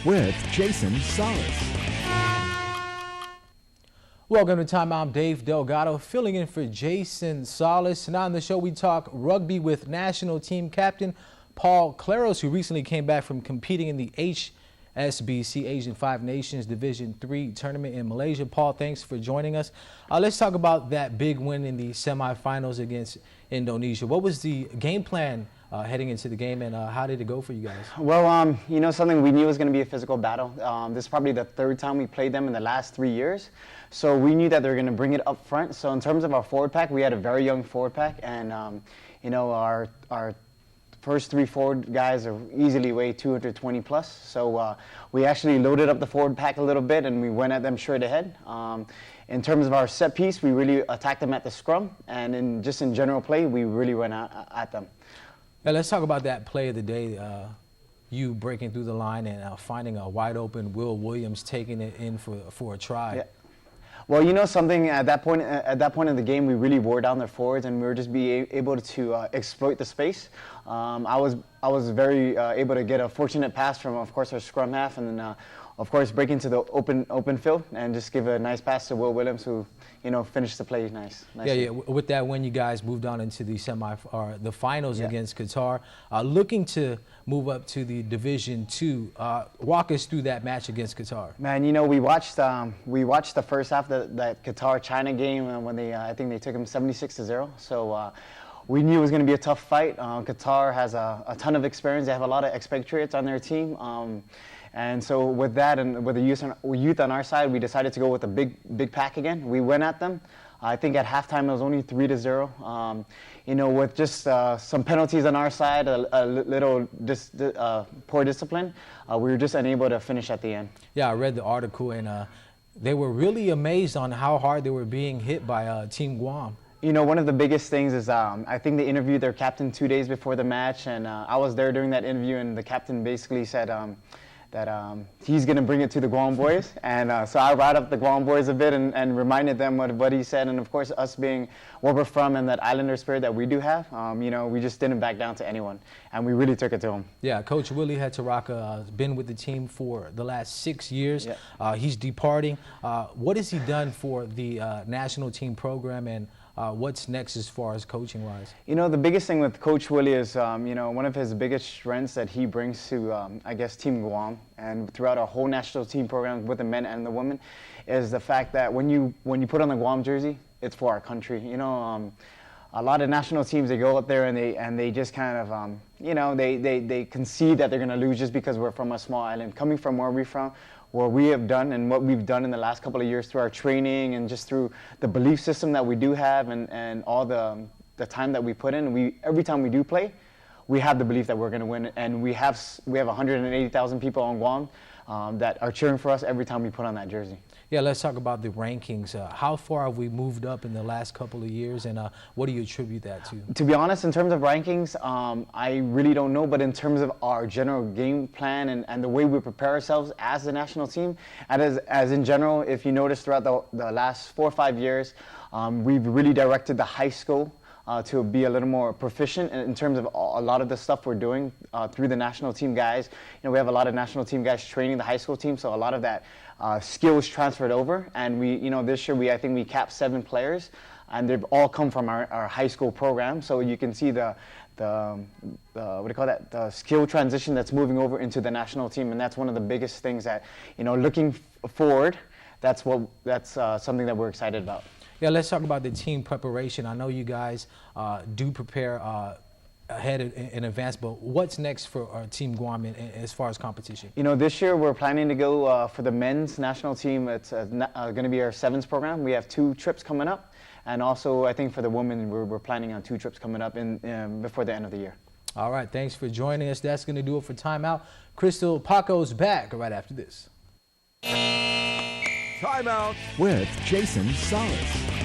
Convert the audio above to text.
with Jason Salas. Welcome to Timeout. I'm Dave Delgado, filling in for Jason Salas. Now on the show, we talk rugby with national team captain Paul Claros, who recently came back from competing in the HSBC Asian Five Nations Division III tournament in Malaysia. Paul, thanks for joining us. Let's talk about that big win in the semifinals against Indonesia. What was the game plan heading into the game, and how did it go for you guys? Well, you know, something we knew was going to be a physical battle. This is probably the third time we played them in the last 3 years. So we knew that they were going to bring it up front. So in terms of our forward pack, we had a very young forward pack, and you know, our first three forward guys are easily weigh 220 plus. So we actually loaded up the forward pack a little bit, and we went at them straight ahead. In terms of our set piece, we really attacked them at the scrum, and in general play, we really went at them. Now let's talk about that play of the day. You breaking through the line and finding a wide open Will Williams, taking it in for a try. Yeah. Well, you know something, at that point in the game, we really wore down their forwards, and we were just able to exploit the space. I was very able to get a fortunate pass from, of course, our scrum half, and then of course break into the open field and just give a nice pass to Will Williams, who, you know, finished the play nice. Yeah. With that win, you guys moved on into the the finals against Qatar, looking to move up to the Division II. Walk us through that match against Qatar. Man, you know, we watched the first half of that Qatar-China game when I think they took them 76-0. So we knew it was going to be a tough fight. Qatar has a ton of experience. They have a lot of expatriates on their team. And so with that, and with the youth on our side, we decided to go with a big pack again. We went at them. I think at halftime it was only 3-0. You know, with just some penalties on our side, a little poor discipline, we were just unable to finish at the end. Yeah, I read the article, and they were really amazed on how hard they were being hit by Team Guam. You know, one of the biggest things is I think they interviewed their captain 2 days before the match, and I was there during that interview, and the captain basically said that he's going to bring it to the Guam boys. And so I brought up the Guam boys a bit and reminded them what he said. And of course, us being where we're from and that Islander spirit that we do have, you know, we just didn't back down to anyone. And we really took it to him. Yeah, Coach Willie Hetaraka has been with the team for the last 6 years. Yeah. He's departing. What has he done for the national team program, and what's next as far as coaching-wise? You know, the biggest thing with Coach Willie is, you know, one of his biggest strengths that he brings to, I guess, Team Guam and throughout our whole national team program with the men and the women is the fact that when you put on the Guam jersey, it's for our country. You know, a lot of national teams, they go up there and they just kind of, you know, they concede that they're going to lose just because we're from a small island. Coming from where we're from, what we have done and what we've done in the last couple of years through our training and just through the belief system that we do have and all the time that we put in, every time we do play, we have the belief that we're going to win, and we have 180,000 people on Guam that are cheering for us every time we put on that jersey. Yeah, let's talk about the rankings. How far have we moved up in the last couple of years, and what do you attribute that to? To be honest, in terms of rankings, I really don't know, but in terms of our general game plan and the way we prepare ourselves as the national team, and as in general, if you notice throughout the last 4 or 5 years, we've really directed the high school to be a little more proficient in terms of a lot of the stuff we're doing through the national team guys. You know, we have a lot of national team guys training the high school team, so a lot of that skills transferred over. And we, you know, this year I think we capped 7 players, and they've all come from our high school program. So you can see the what do you call that? The skill transition that's moving over into the national team, and that's one of the biggest things that, you know, looking forward, that's something that we're excited about. Yeah, let's talk about the team preparation. I know you guys do prepare ahead in advance, but what's next for our Team Guam as far as competition? You know, this year we're planning to go for the men's national team. It's going to be our 7s program. We have 2 trips coming up, and also I think for the women we're planning on 2 trips coming up before the end of the year. All right, thanks for joining us. That's going to do it for Timeout. Crystal Paco's back right after this. Timeout with Jason Salas.